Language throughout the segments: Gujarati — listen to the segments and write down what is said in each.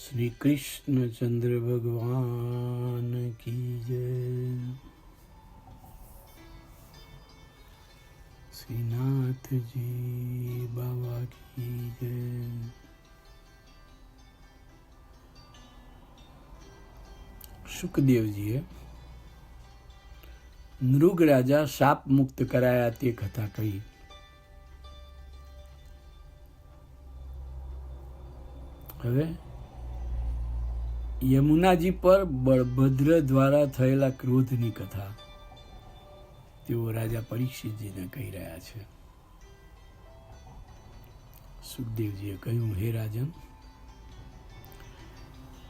श्री कृष्ण चंद्र भगवान की जय। श्रीनाथ जी बाबा की जय। સુખદેવજીએ નૃગ રાજા શાપ મુક્ત કરાયા તે કથા કહી। હવે યમુનાજી પર બળભદ્ર દ્વારા થયેલા ક્રોધની કથા તેઓ રાજા પરીક્ષિતજીને કહી રહ્યા છે। સુખદેવજીએ કહ્યું, હે રાજન,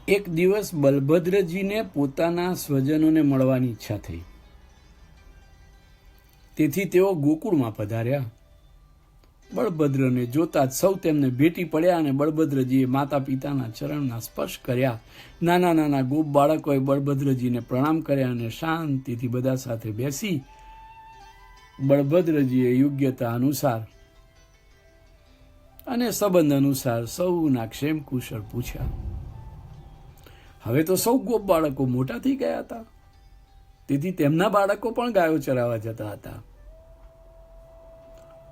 એક દિવસ બલભદ્રજીને પોતાના સ્વજનોને મળવાની ઈચ્છા થઈ, તેથી તેઓ ગોકુળમાં પધાર્યા। બળભદ્રને જોતા જ સૌ તેમને ભેટી પડ્યા અને બળભદ્રજીએ માતા પિતાના ચરણના સ્પર્શ કર્યા। નાના નાના ગોપ બાળકોએ બળભદ્રજીને પ્રણામ કર્યા અને શાંતિથી બધા સાથે બેસી બળભદ્રજીએ યોગ્યતા અનુસાર અને સંબંધ અનુસાર સૌના ક્ષેમ કુશળ પૂછ્યા। હવે તો સૌ ગોપ બાળકો મોટા થઈ ગયા હતા, તેથી તેમના બાળકો પણ ગાયો ચરાવવા જતા હતા।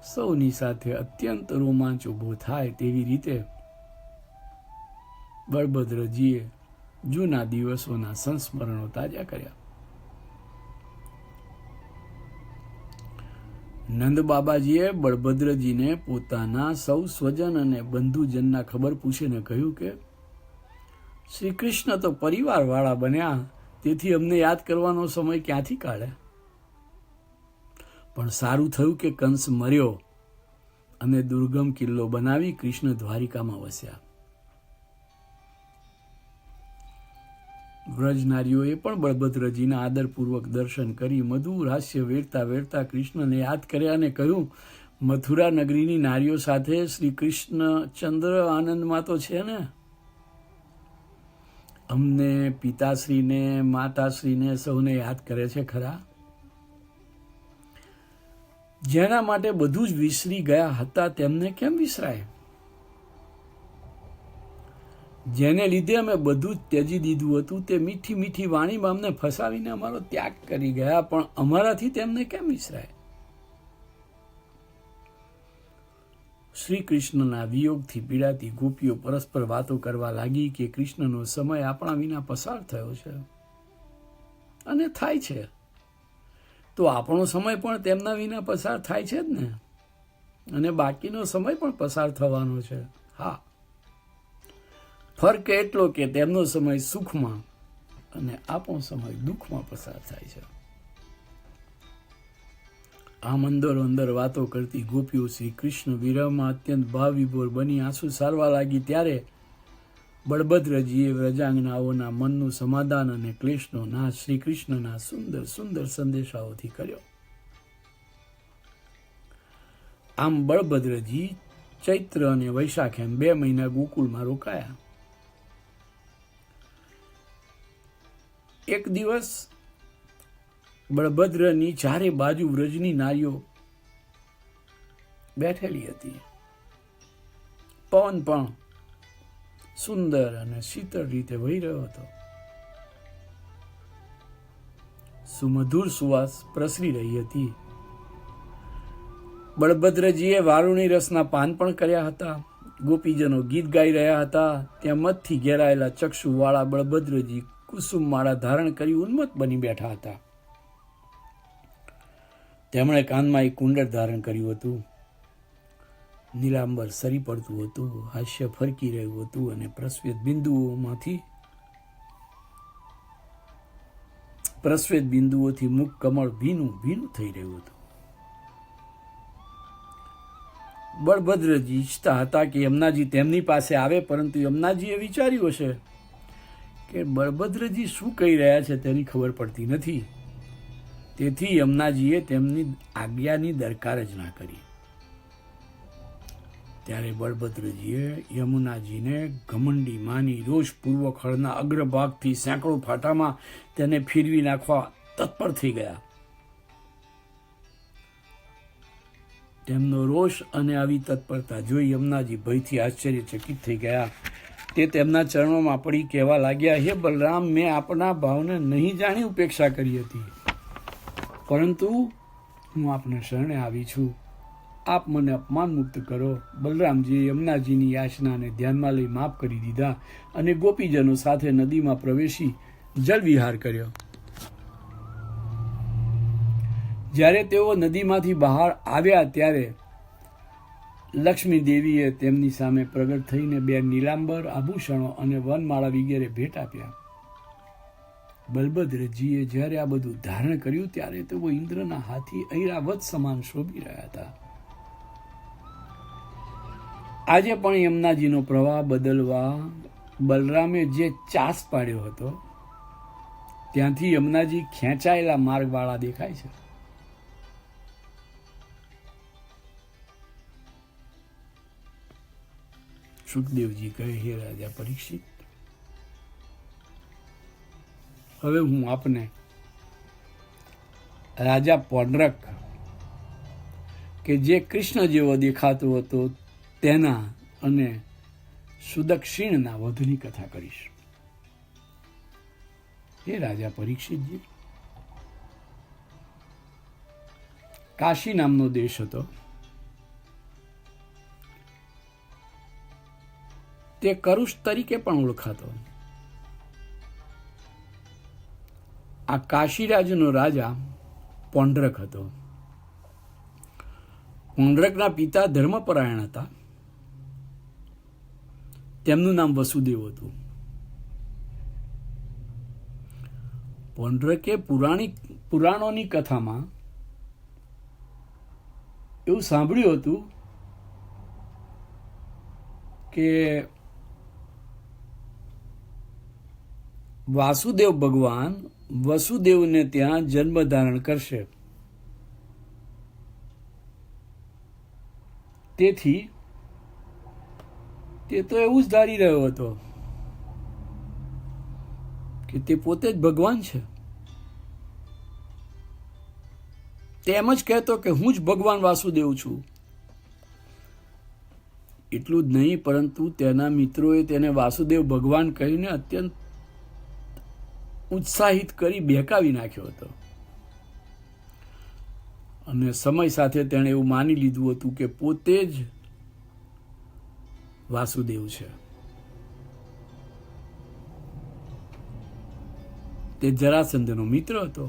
સૌની સાથે અત્યંત રોમાંચ ઊભો થાય તેવી રીતે બળભદ્રજીએ જૂના દિવસોના સંસ્મરણો તાજા કર્યા। નંદ બાબાજીએ બળભદ્રજીને પોતાના સૌ સ્વજન અને બંધુજનના ખબર પૂછીને કહ્યું કે શ્રી કૃષ્ણ તો પરિવારવાળા બન્યા, તેથી અમને યાદ કરવાનો સમય ક્યાંથી કાઢે? પણ સારું થયું કે કંસ મર્યો અને દુર્ગમ કિલ્લો બનાવી કૃષ્ણ દ્વારિકામાં વસ્યા। વ્રજનારીઓએ પણ બળભદ્રજીના આદરપૂર્વક દર્શન કરી મધુર હાસ્ય વેરતા વેરતા કૃષ્ણને યાદ કર્યા અને કહ્યું, મથુરા નગરીની નારીઓ સાથે શ્રી કૃષ્ણ ચંદ્ર આનંદમાં તો છે ને? અમને, પિતાશ્રીને, માતાશ્રીને સૌને યાદ કરે છે ખરા? જેના માટે બધું જ વિસરી ગયા હતા તેમને કેમ વિસરાય? જેને લીધે અમે બધું જ ત્યજી દીધું હતું તે મીઠી મીઠી વાણીમાં અમને ફસાવીને અમારો ત્યાગ કરી ગયા, પણ અમારાથી તેમને કેમ વિસરાય? શ્રી કૃષ્ણના વિયોગથી પીડાતી ગોપીઓ પરસ્પર વાતો કરવા લાગી કે કૃષ્ણનો સમય આપણા વિના પસાર થયો છે અને થાય છે, તો આપણો સમય પણ તેમના વિના પસાર થાય છે જ ને, અને બાકીનો સમય પણ પસાર થવાનો છે। હા, ફરક એટલો કે તેમનો સમય સુખમાં અને આપણો સમય દુઃખમાં પસાર થાય છે। આમ અંદરો અંદર વાતો કરતી ગોપીઓ શ્રી કૃષ્ણ વિરહમાં અત્યંત ભાવ વિભોર બની આંસુ સારવા લાગી ત્યારે બળભદ્રજીએ વ્રજાંગનાઓના મનનું સમાધાન અને ક્લેશનો નાશ શ્રી કૃષ્ણના સુંદર સુંદર સંદેશાઓથી કર્યો। આમ બળભદ્રજી ચૈત્ર અને વૈશાખ એમ 2 મહિના ગોકુળમાં રોકાયા। એક દિવસ બળભદ્રની ચારે બાજુ વ્રજની નારીઓ બેઠેલી હતી। પવન પણ સુંદર અને શીતળ રીતે વહી રહ્યો હતો। સુમધુર સુવાસ પ્રસરી રહી હતી। બળભદ્રજીએ વારુણી રસના પાન પણ કર્યા હતા। ગોપીજનો ગીત ગાઈ રહ્યા હતા। ત્યાં મદથી ઘેરાયેલા ચક્ષુવાળા બળભદ્રજી કુસુમ માળા ધારણ કરી ઉન્મત્ત બની બેઠા હતા। તેમણે કાનમાં એક કુંડળ ધારણ કર્યું હતું। નીલાંબર સરી પડતું હતું, હાસ્ય ફરકી રહ્યું હતું અને પ્રસ્વેત બિંદુઓથી મુખ કમળ ભીનું ભીનું થઈ રહ્યું હતું। બળભદ્રજી ઈચ્છતા હતા કે યમુનાજી તેમની પાસે આવે, પરંતુ યમુનાજીએ વિચાર્યું હશે કે બળભદ્રજી શું કહી રહ્યા છે તેની ખબર પડતી નથી, તેથી યમુનાજીએ તેમની આજ્ઞાની દરકાર જ ના કરી। ત્યારે બળભદ્રજીએ યમુનાજીને ઘમંડી માની રોષપૂર્વક હળના અગ્રભાગથી સેંકડો ફાટામાં તેને ફેરવી નાખવા તત્પર થઈ ગયા। તેમનો રોષ અને આવી તત્પરતા જોઈ યમુનાજી ભયથી આશ્ચર્યચકિત થઈ ગયા। તે તેમના ચરણોમાં પડી કહેવા લાગ્યા, હે બલરામ, મેં આપના ભાવને નહીં જાણી ઉપેક્ષા કરી હતી, પરંતુ હું આપને શરણે આવી છું. આપ મને અપમાન મુક્ત કરો. બલરામજીએ યમુનાજીની યાચનાને ધ્યાનમાં લઈ માફ કરી દીધા અને ગોપીજનો સાથે નદીમાં પ્રવેશી જલવિહાર કર્યો. જ્યારે તેઓ નદીમાંથી બહાર આવ્યા ત્યારે લક્ષ્મી દેવીએ તેમની સામે પ્રગટ થઈને 2 નીલાંબર આભૂષણો અને વનમાળા વગેરે ભેટ આપ્યા. બલભદ્રજીએ જ્યારે આ બધું ધારણ કર્યું ત્યારે તેઓ ઇન્દ્રના હાથી ઐરાવત સમાન શોભી રહ્યા હતા. આજે પણ યમુનાજીનો પ્રવાહ બદલવા બલરામે જે ચાસ પાડ્યો હતો ત્યાંથી યમુનાજી ખેંચાયેલા માર્ગવાળા દેખાય છે. સુખદેવજી કહે, હે રાજા પરીક્ષિત, હવે હું આપને રાજા પૌંડ્રક કે જે કૃષ્ણ જેવો દેખાતો હતો તેના અને સુદક્ષિણના વધુની કથા કરીશ. હે રાજા પરીક્ષિતજી, કાશી નામનો દેશ હતો. તે કરુષ તરીકે પણ ઓળખાતો. આ કાશીરાજનો રાજા પૌંડ્રક હતો. પૌંડ્રકના પિતા ધર્મપરાયણ હતા. તેમનું નામ વસુદેવ હતું. પૌંડ્રકે પુરાણોની કથામાં એવું સાંભળ્યું હતું કે વાસુદેવ ભગવાન વસુદેવને ત્યાં જન્મ ધારણ કરશે. તેથી તે તો એવું જ ધારી રહ્યો હતો કે તે પોતે જ ભગવાન છે. તે એમ જ કહેતો કે હું જ ભગવાન વાસુદેવ છું. એટલું જ નહીં, પરંતુ તેના મિત્રોએ તેને વાસુદેવ ભગવાન કહીને અત્યંત ઉત્સાહિત કરી બહેકાવી નાખ્યો હતો. અને સમય સાથે તેણે એવું માની લીધું હતું કે પોતે જ વાસુદેવ છે. તે જરાસંધનો મિત્ર હતો.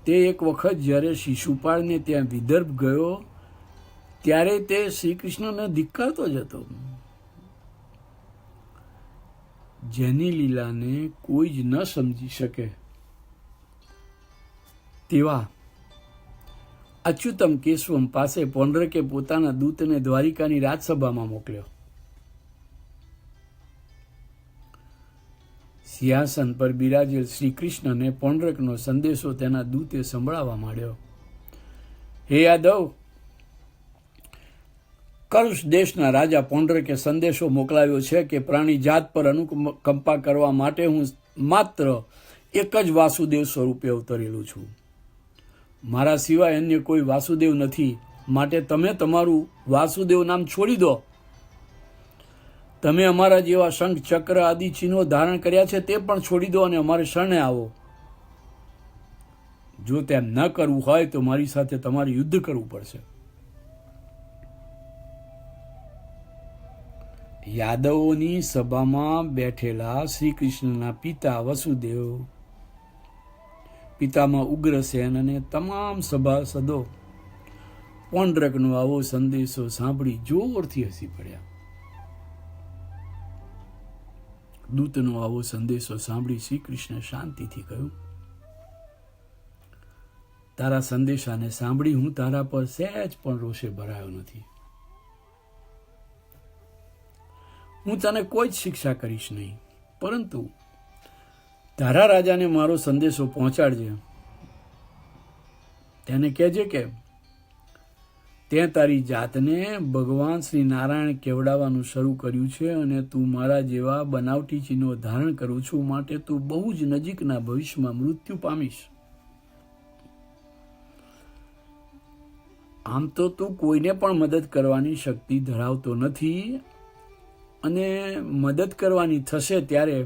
તે એક વખત જ્યારે શિશુપાળને ત્યાં વિદર્ભ ગયો ત્યારે તે શ્રી કૃષ્ણને ધિક્કારતો જ હતો. જેની લીલાને કોઈ જ ન સમજી શકે તેવા અચ્યુતમ કેશવમ પાસે પૌંડ્રકે પોતાના દૂતને દ્વારિકાની રાજસભામાં મોકલ્યો. સિંહાસન પર બિરાજેલ શ્રી કૃષ્ણને પૌંડ્રકનો સંદેશો તેના દૂતે સંભળાવવા માંડ્યો. હે યાદવ, કરુષ દેશના રાજા પૌંડ્રકે સંદેશો મોકલાવ્યો છે કે પ્રાણી જાત પર અનુકંપા કરવા માટે હું માત્ર એક જ વાસુદેવ સ્વરૂપે અવતરેલું છું. મારા સિવાય અન્ય કોઈ વાસુદેવ નથી. માટે તમે તમારું વાસુદેવ નામ છોડી દો. તમે અમારા જેવા શંખ, ચક્ર આદિ ચિહ્નો ધારણ કર્યા છે તે પણ છોડી દો અને અમારે શરણે આવો. જો તેમ ન કરવું હોય તો મારી સાથે તમારે યુદ્ધ કરવું પડશે. યાદવોની સભામાં બેઠેલા શ્રી કૃષ્ણના પિતા વસુદેવ, પિતામાં ઉગ્રસેન અને તમામ સભાસદો પૌંડ્રકનો આવો સંદેશો સાંભળી જોરથી હસી પડ્યા. દૂતનો આવો સંદેશો સાંભળી શ્રી કૃષ્ણ શાંતિથી કહ્યું, તારા સંદેશાને સાંભળી હું તારા પર સહેજ પણ રોષે ભરાયો નથી. હું તને કોઈ જ શિક્ષા કરીશ નહીં, પરંતુ તારા રાજાને મારો સંદેશો પહોંચાડજે. તેને કહેજે કે તે તારી જાતને ભગવાન શ્રી નારાયણ કેવડાવવાનું શરૂ કર્યું છે અને તું મારા જેવા બનાવટી ચિહ્નો ધારણ કરું છું, માટે તું બહુ જ નજીકના ભવિષ્યમાં મૃત્યુ પામીશ. આમ તો તું કોઈને પણ મદદ કરવાની શક્તિ ધરાવતો નથી, અને મદદ કરવાની થશે ત્યારે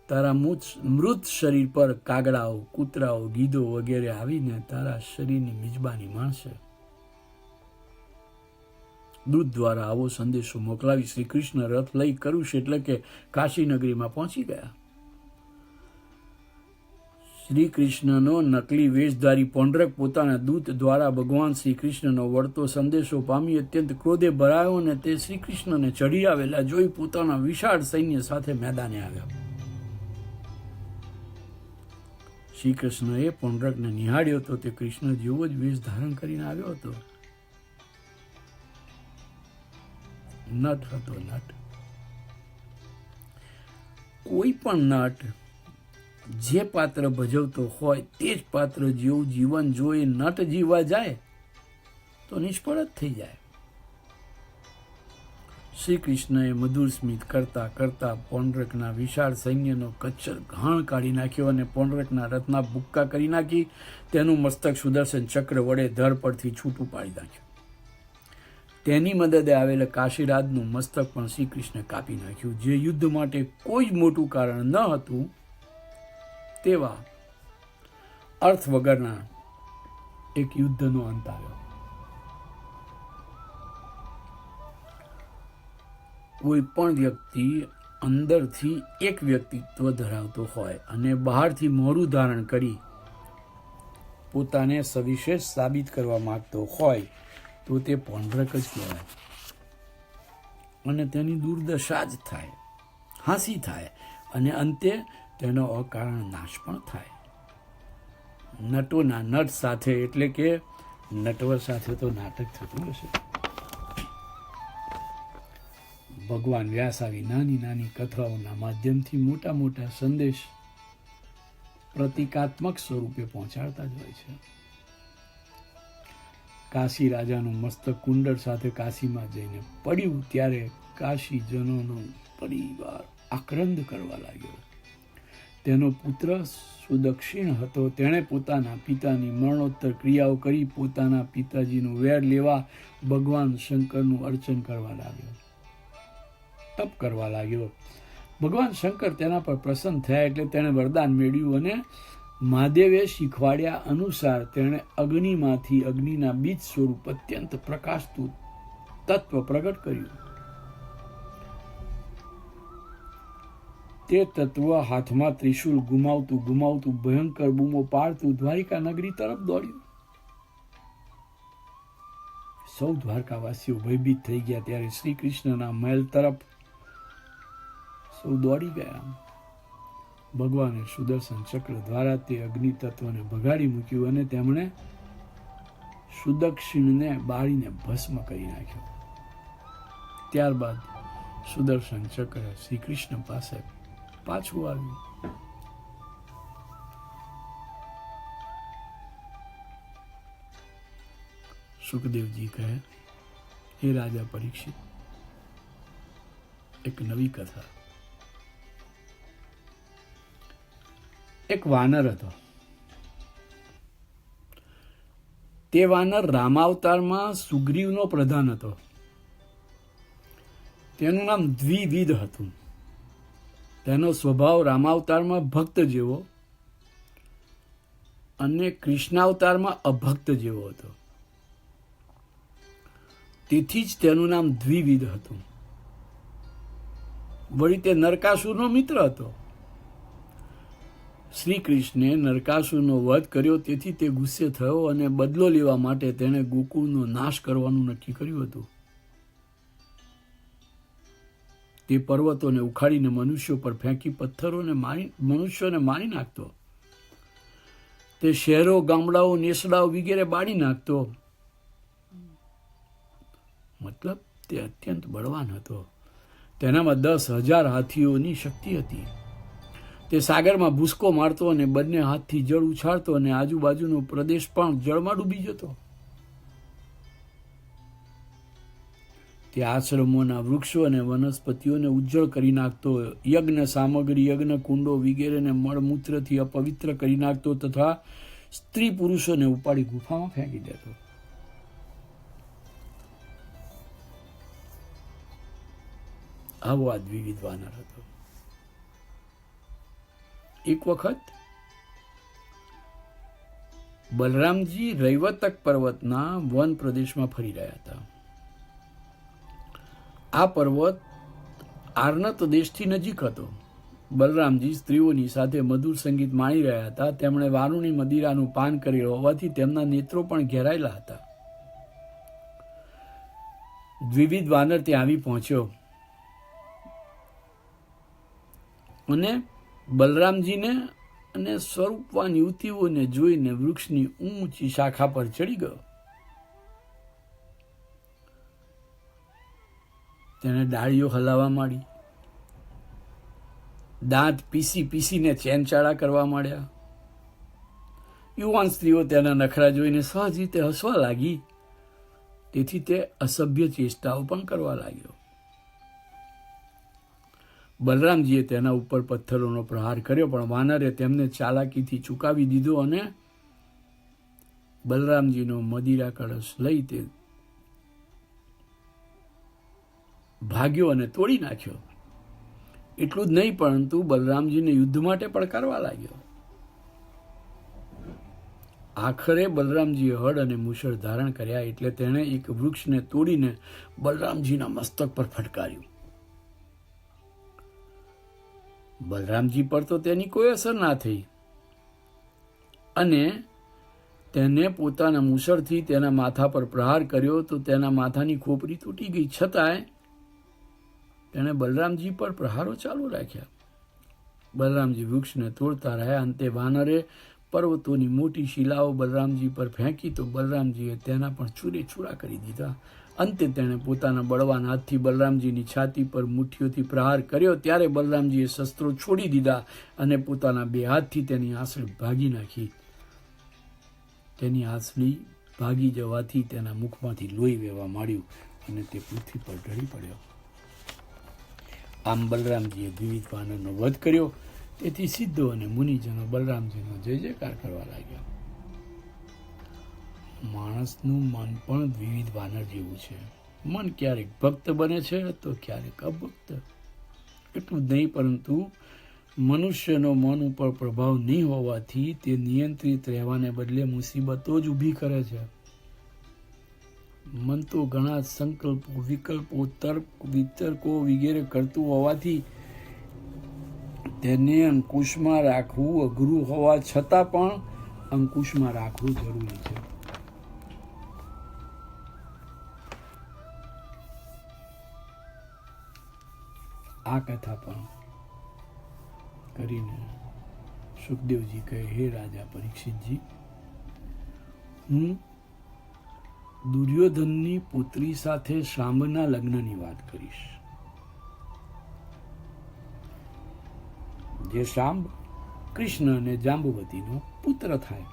તારા મૃત શરીર પર કાગડાઓ, કૂતરાઓ, ગીધો વગેરે આવીને તારા શરીરની મિજબાની માણશે. દૂત દ્વારા આવો સંદેશો મોકલાવી શ્રી કૃષ્ણ રથ લઈ કરુષ એટલે કે કાશી નગરીમાં પહોંચી ગયા. શ્રી કૃષ્ણનો નકલી વેશધારી પોંડરક પોતાના દૂત દ્વારા ભગવાન શ્રી કૃષ્ણનો વળતો સંદેશો પામી અત્યંત ક્રોધે ભરાયો અને તે શ્રી કૃષ્ણને ચઢી આવેલા જોઈ પોતાના વિશાળ સૈન્ય સાથે મેદાને આવ્યા. શ્રી કૃષ્ણએ પોંડરકને નિહાળ્યો તો તે કૃષ્ણ જેવો જ વેશ ધારણ કરીને આવ્યો હતો. નટ હતો નટ. કોઈ પણ નટ જે પાત્ર ભજવતો હોય તે જ પાત્ર જેવું જીવન જોઈ નટ જીવવા જાય તો નિષ્ફળ જ થઈ જાય. શ્રી કૃષ્ણએ મધુર સ્મિત કરતા કરતા પોંડરકના વિશાળ સૈન્યનો કચ્છર ઘાણ કાઢી નાખ્યો અને પોંડરકના રથના ભૂક્કા કરી નાખી તેનું મસ્તક સુદર્શન ચક્ર વડે ધડ પરથી છૂટું પાડી નાખ્યું. તેની મદદે આવેલા કાશીરાજનું મસ્તક પણ શ્રી કૃષ્ણે કાપી નાખ્યું. જે યુદ્ધ માટે કોઈ જ મોટું કારણ ન હતું તેવા અર્થ વગરના એક યુદ્ધનો અંત આવ્યો. કોઈ પણ વ્યક્તિ અંદરથી એક વ્યક્તિત્વ ધરાવતો હોય અને બહારથી મોરું ધારણ કરી પોતાને સવિશેષ સાબિત કરવા માંગતો હોય તો તે પોંડરક જ કહેવાય. અને તેની દુર્દશા જ થાય, હાંસી થાય અને અંતે તેનો અકારણ નાશ પણ થાય. નટોના નટ સાથે એટલે કે નટવર સાથે તો નાટક થતું હશે. ભગવાન વ્યાસ આવી નાની નાની કથાઓના માધ્યમથી મોટા મોટા સંદેશ પ્રતિકાત્મક સ્વરૂપે પહોંચાડતા જ હોય છે. કાશી રાજાનું મસ્તક કુંડળ સાથે કાશીમાં જઈને પડ્યું ત્યારે કાશીજનોનો પરિવાર આક્રંદ કરવા લાગ્યો. તેનો પુત્ર સુદક્ષિણ હતો. તેણે પોતાના પિતાની મરણોત્તર ક્રિયાઓ કરી પોતાના પિતાજીનું વેર લેવા ભગવાન શંકરનું અર્ચન કરવા લાગ્યો, તપ કરવા લાગ્યો. ભગવાન શંકર તેના પર પ્રસન્ન થયા એટલે તેણે વરદાન મેળવ્યું અને મહાદેવે શીખવાડ્યા અનુસાર તેણે અગ્નિમાંથી અગ્નિના બીજ સ્વરૂપ અત્યંત પ્રકાશતું તત્વ પ્રગટ કર્યું. તે તત્વ હાથમાં ત્રિશૂલ ગુમાવતું ભયંકર બૂમો પાડતું દ્વારિકા નગરી તરફ દોડ્યું. સૌ દ્વારકાવાસીઓ ભયભીત થઈ ગયા ત્યારે શ્રી કૃષ્ણના મહેલ તરફ સૌ દોડી ગયા. ભગવાને સુદર્શન ચક્ર દ્વારા તે અગ્નિ તત્વને ભગાડી મૂક્યું અને તેમણે સુદક્ષિણને બાળીને ભસ્મ કરી નાખ્યો. ત્યારબાદ સુદર્શન ચક્ર શ્રી કૃષ્ણ પાસે પાછું આવ્યું. સુખદેવજી કહે, હે રાજા પરીક્ષિત, એક નવી કથા. એક વાનર હતો. તે વાનર રામાવતારમાં સુગ્રીવનો પ્રધાન હતો. તેનું નામ દ્વિવિધ હતું. તેનો સ્વભાવ રામાવતારમાં ભક્ત જેવો અને કૃષ્ણાવતારમાં અભક્ત જેવો હતો. તેથી જ તેનું નામ દ્વિવિધ હતું. વળી તે નરકાસુરનો મિત્ર હતો. શ્રી કૃષ્ણે નરકાસુરનો વધ કર્યો તેથી તે ગુસ્સે થયો અને બદલો લેવા માટે તેણે ગોકુળનો નાશ કરવાનું નક્કી કર્યું હતું. તે પર્વતોને ઉખાડીને મનુષ્યો પર ફેંકી મનુષ્યોને મારી નાખતો. તે શહેરો, ગામડાઓ, નેસડાઓ વગેરે બાળી નાખતો. મતલબ તે અત્યંત બળવાન હતો. તેનામાં 10,000 હાથીઓની શક્તિ હતી. તે સાગરમાં ભૂસકો મારતો અને બંને હાથથી જળ ઉછાળતો અને આજુબાજુનો પ્રદેશ પણ જળમાં ડૂબી જતો. તે આશ્રમોના વૃક્ષો અને વનસ્પતિઓને ઉજ્જળ કરી નાખતો. યજ્ઞ સામગ્રી, યજ્ઞ કુંડો વગેરેને મળમૂત્રથી અપવિત્ર કરી નાખતો તથા સ્ત્રી પુરુષોને ઉપાડી ગુફામાં ફેંકી દેતો. આવો આ દ્વિવિધ વાનર હતો. એક વખત બલરામજી રૈવતક પર્વતના વન પ્રદેશમાં ફરી રહ્યા હતા. આ પર્વત આર્નત દેશથી નજીક હતો. બલરામજી સ્ત્રીઓની સાથે મધુર સંગીત માણી રહ્યા હતા. તેમણે વારુણી મદિરાનું પાન કરેલું હોવાથી તેમના નેત્રો પણ ઘેરાયેલા હતા. દ્વિવિધ વાનર ત્યાં આવી પહોંચ્યો અને બલરામજીને અને સ્વરૂપવાન યુવતીઓને જોઈને વૃક્ષની ઊંચી શાખા પર ચડી ગયો. તેને ડાળીઓ હલાવવા માંડી. દાંત પીસી પીસીને ચેનચાળા કરવા માંડ્યા. યુવાન સ્ત્રીઓ તેના નખરા જોઈને સહજ રીતે હસવા લાગી. તેથી તે અસભ્ય ચેષ્ટાઓ પણ કરવા લાગ્યો. બલરામજીએ તેના ઉપર પથ્થરોનો પ્રહાર કર્યો, પણ વાનરે તેમને ચાલાકીથી ચૂકાવી દીધો અને બલરામજીનો મદિરા કળશ લઈ તે ભાગ્યો અને તોડી નાખ્યો. એટલું જ નહીં, પરંતુ બલરામજીને યુદ્ધ માટે પડકારવા લાગ્યો. આખરે બલરામજીએ હળ અને મુશળ ધારણ કર્યા એટલે તેણે એક વૃક્ષને તોડીને બલરામજીના મસ્તક પર ફટકાર્યું. બલરામજી પર તો તેની કોઈ અસર ના થઈ અને તેને પોતાના મુશળથી તેના માથા પર પ્રહાર કર્યો તો તેના માથાની ખોપરી તૂટી ગઈ. છતાંય તેણે બલરામજી પર પ્રહારો ચાલુ રાખ્યા. બલરામજી વૃક્ષને તોડતા રહ્યા. અંતે વાનરે પર્વતોની મોટી શિલાઓ બલરામજી પર ફેંકી તો બલરામજીએ તેના પણ ચૂરે ચૂરા કરી દીધા. અંતે તેણે પોતાના બળવાન હાથથી બલરામજીની છાતી પર મુઠ્ઠીઓથી પ્રહાર કર્યો. ત્યારે બલરામજીએ શસ્ત્રો છોડી દીધા અને પોતાના બે હાથથી તેની આંસળી ભાગી નાખી. તેની આંસળી ભાગી જવાથી તેના મુખમાંથી લોહી વહેવા માંડ્યું અને તે પૃથ્વી પર ઢળી પડ્યો. આમ બલરામજીએ દ્વિવિધ વાનરનો વધ કર્યો. તેથી સિદ્ધો અને મુનિજનો બલરામજીનો જય જયકાર કરવા લાગ્યા. માણસનું મન પણ દ્વિવિધ વાનર જેવું છે. મન ક્યારેક ભક્ત બને છે તો ક્યારેક અભક્ત. એટલું જ નહીં, પરંતુ મનુષ્યનો મન ઉપર પ્રભાવ નહીં હોવાથી તે નિયંત્રિત રહેવાને બદલે મુસીબતો જ ઊભી કરે છે. મન તો ઘણા સંકલ્પો, વિકલ્પો, તર્ક, વિતર્કો વગેરે કરતું હોવાથી તેને અંકુશમાં રાખવું અઘરું હોવા છતાં પણ અંકુશમાં રાખવું જરૂરી છે. આ કથા પણ કરીને સુખદેવજી કહે, હે રાજા પરીક્ષિતજી, હું દુર્યોધનની પુત્રી સાથે શાંબના લગ્નની વાત કરીશ. જે શાંબ કૃષ્ણ અને જાંબુવતીનો પુત્ર થાય.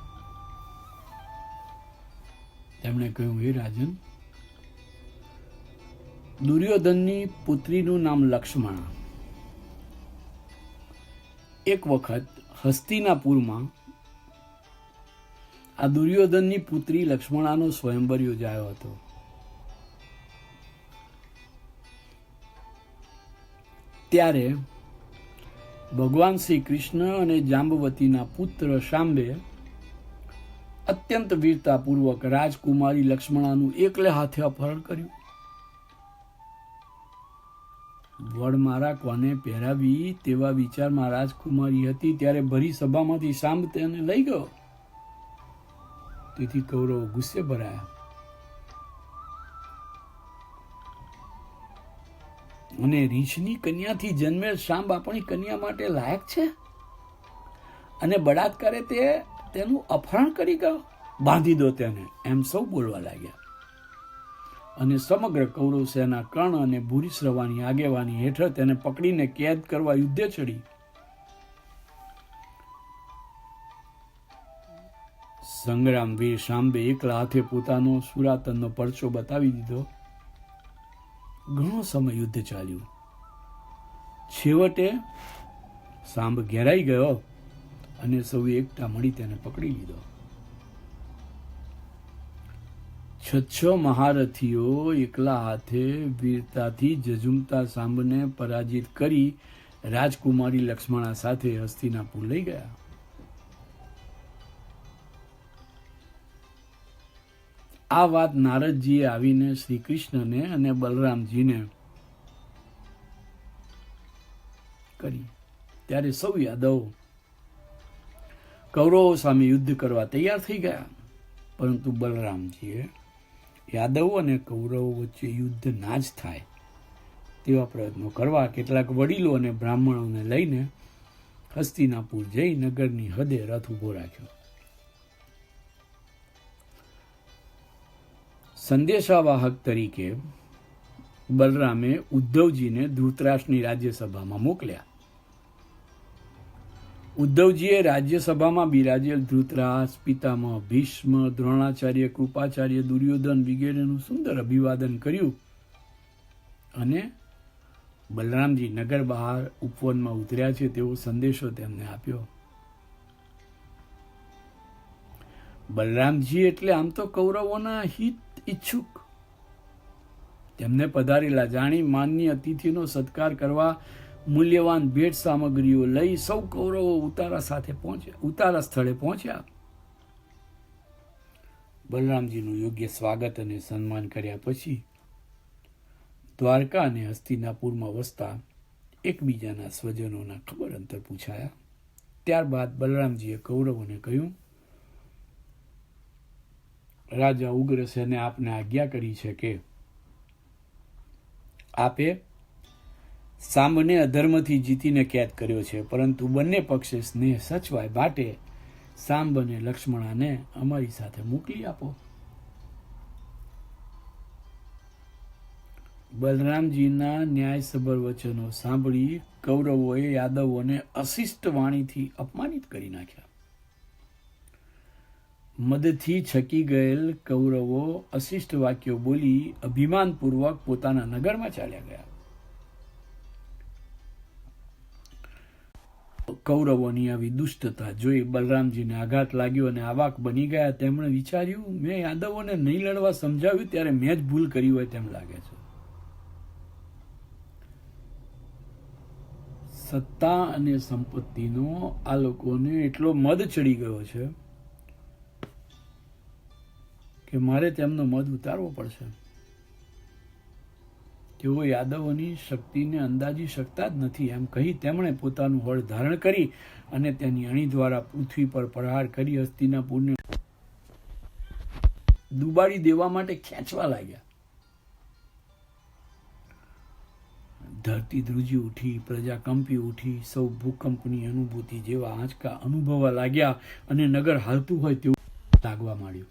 તેમણે કહ્યું, હે રાજન, દુર્યોધનની પુત્રીનું નામ લક્ષ્મણા. એક વખત હસ્તિનાપુરમાં આ દુર્યોધનની પુત્રી લક્ષ્મણાનો સ્વયંવર યોજાયો હતો. ત્યારે ભગવાન શ્રી કૃષ્ણ અને જાંબવતીના પુત્ર શાંબે અત્યંત વીરતાપૂર્વક રાજકુમારી લક્ષ્મણાનું એકલે હાથે અપહરણ કર્યું. વડમાળા કોને પહેરાવી તેવા વિચારમાં રાજકુમારી હતી ત્યારે ભરી સભામાંથી શાંબ તેને લઈ ગયો. તેથી કૌરવો ગુસ્સે ભરાયા અને રીછની કન્યાથી જન્મેલ શાંબ આપણી કન્યા માટે લાયક છે અને બળાત્કારે તેનું અપહરણ કરી ગયો. બાંધી દો તેને, એમ સૌ બોલવા લાગ્યા. અને સમગ્ર કૌરવ સેના કર્ણ અને ભૂરિશ્રવાની આગેવાની હેઠળ તેને પકડીને કેદ કરવા યુદ્ધે ચડી. સંગ્રામવીર શાંબે એકલા હાથે પોતાનો સુરાતનનો પરચો બતાવી દીધો. ઘણો સમય યુદ્ધ ચાલ્યું. છેવટે શાંબ ઘેરાઈ ગયો અને સૌએ એકઠા મળી તેને પકડી લીધો. છ મહારથીઓ એકલા હાથે વીરતાથી ઝઝુમતા સાંબને પરાજિત કરી રાજકુમારી લક્ષ્મણા સાથે હસ્તિનાપુર લઈ ગયા. આ વાત નારદજીએ આવીને શ્રી કૃષ્ણને અને બલરામજીને કરી. ત્યારે સૌ યાદવો કૌરવો સામે યુદ્ધ કરવા તૈયાર થઈ ગયા, પરંતુ બલરામજીએ યાદવો અને કૌરવો વચ્ચે યુદ્ધ ના જ થાય તેવા પ્રયત્નો કરવા કેટલાક વડીલો અને બ્રાહ્મણોને લઈને હસ્તિનાપુર જઈ નગરની હદે રથ ઊભો રાખ્યો. સંદેશાવાહક તરીકે બલરામે ઉદ્ધવજીને ધૃતરાષ્ટ્રની રાજ્યસભામાં મોકલ્યા. ઉદ્ધવજીએ રાજ્યસભામાં બિરાજેલ ધૃતરાષ્ટ્ર, પિતામહ ભીષ્મ, દ્રોણાચાર્ય, કૃપાચાર્ય, દુર્યોધન વગેરેનું સુંદર અભિવાદન કર્યું અને બલરામજી નગર બહાર ઉપવનમાં ઉતર્યા છે તેવો સંદેશો તેમને આપ્યો. બલરામજી એટલે આમ તો કૌરવોના હિત ઈચ્છુક. તેમને પધારેલા જાણી માનની અતિથિનો સત્કાર કરવા મૂલ્યવાન ભેટ સામગ્રીઓ લઈ સૌ કૌરવો ઉતારા સ્થળે પહોંચ્યા. બલરામજીનું યોગ્ય સ્વાગત અને સન્માન કર્યા પછી દ્વારકા અને હસ્તિનાપુરમાં વસતા એકબીજાના સ્વજનોના ખબર અંતર પૂછાયા. ત્યારબાદ બલરામજીએ કૌરવોને કહ્યું, રાજા ઉગ્રસેને આપને આજ્ઞા કરી છે કે આપે સાંબને અધર્મથી જીતીને કેદ કર્યો છે, પરંતુ બંને પક્ષે સ્નેહ સચવાય માટે સાંબ અને લક્ષ્મણાને અમારી સાથે મોકલી આપો. બલરામજીના ન્યાયસભર વચનો સાંભળી કૌરવોએ યાદવોને અશિષ્ટ વાણીથી અપમાનિત કરી નાખ્યા. મદથી છકી ગયેલ કૌરવો અશિષ્ટ વાક્યો બોલી અભિમાનપૂર્વક પોતાના નગરમાં ચાલ્યા ગયા. કૌરવોની આવી દુષ્ટતા જોઈ બલરામજીને આઘાત લાગ્યો અને આવાક બની ગયા. તેમણે વિચાર્યું, મેં યાદવોને નહીં લડવા સમજાવ્યું ત્યારે મેં જ ભૂલ કરી હોય તેમ લાગે છે. સત્તા અને સંપત્તિનો આ લોકોને એટલો મદ ચડી ગયો છે કે મારે તેમનો મદ ઉતારવો પડશે. તેઓ યાદવોની શક્તિને અંદાજી શકતા જ નથી એમ કહી તેમણે પોતાનું હળ ધારણ કરી અને તેની અણી દ્વારા પૃથ્વી પર પ્રહાર કરી હસ્તિનાપુરને ડૂબાડી દેવા માટે ખેંચવા લાગ્યા. ધરતી ધ્રુજી ઉઠી, પ્રજા કંપી ઉઠી, સૌ ભૂકંપની અનુભૂતિ જેવા આંચકા અનુભવવા લાગ્યા અને નગર હાલતું હોય તેવું લાગવા માંડ્યું.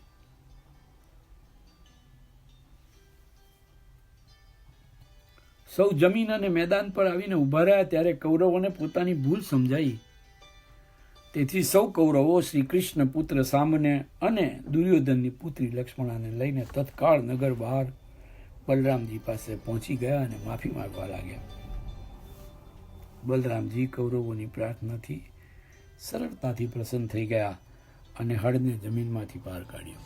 સૌ જમીન અને મેદાન પર આવીને ઉભા રહ્યા ત્યારે કૌરવોને પોતાની ભૂલ સમજાઈ. તેથી સૌ કૌરવો શ્રી કૃષ્ણ પુત્ર સાંબને અને દુર્યોધનની પુત્રી લક્ષ્મણાને લઈને તત્કાળ નગર બહાર બલરામજી પાસે પહોંચી ગયા અને માફી માંગવા લાગ્યા. બલરામજી કૌરવોની પ્રાર્થનાથી સરળતાથી પ્રસન્ન થઈ ગયા અને હળને જમીનમાંથી બહાર કાઢ્યો.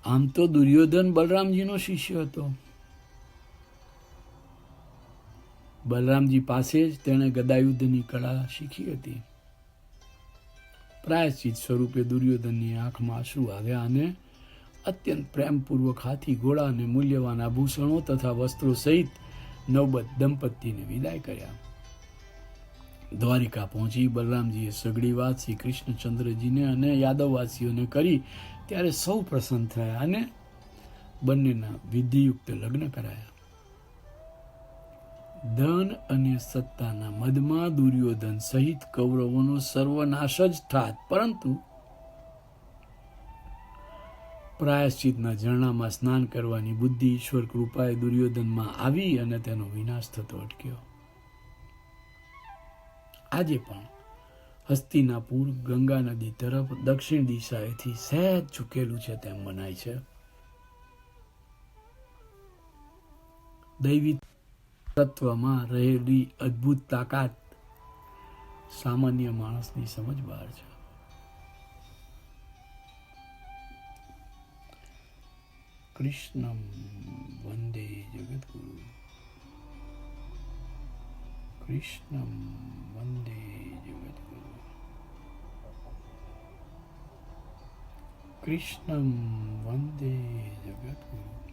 આમ તો દુર્યોધન બલરામજીનો શિષ્ય હતો. બલરામજી પાસે જ તેણે ગદાયુદ્ધની કળા શીખી હતી. પ્રાયશ્ચિત સ્વરૂપે દુર્યોધનની આંખમાં આંસુ આવ્યા અને અત્યંત પ્રેમપૂર્વક હાથી, ઘોડા અને મૂલ્યવાન આભૂષણો તથા વસ્ત્રો સહિત નવબત દંપતીને વિદાય કર્યા. દ્વારિકા પહોંચી બલરામજીએ સઘળી વાત શ્રી કૃષ્ણચંદ્રજીને અને યાદવવાસીઓને કરી ત્યારે સૌ પ્રસન્ન થયા અને બંનેના વિધિયુક્ત લગ્ન કરાયા. ધન અને સત્તાના મદમાં દુર્યોધન સહિત કૌરવોનો સર્વનાશ જ થાત, પરંતુ પ્રાયશ્ચિતના ઝરણામાં સ્નાન કરવાની બુદ્ધિ ઈશ્વર કૃપાએ દુર્યોધનમાં આવી અને તેનો વિનાશ થતો અટક્યો. આજે પણ હસ્તિનાપુર ગંગા નદી તરફ દક્ષિણ દિશાએથી સહેજ ઝૂકેલું છે તેમ મનાય છે. દૈવી તત્વમાં રહેલી અદ્ભુત તાકાત સામાન્ય માણસની સમજ બહાર છે. કૃષ્ણમ વંદે જગદગુરુ, કૃષ્ણમ વંદે જગદગુરુ, કૃષ્ણમ વંદે જગદગુરુ.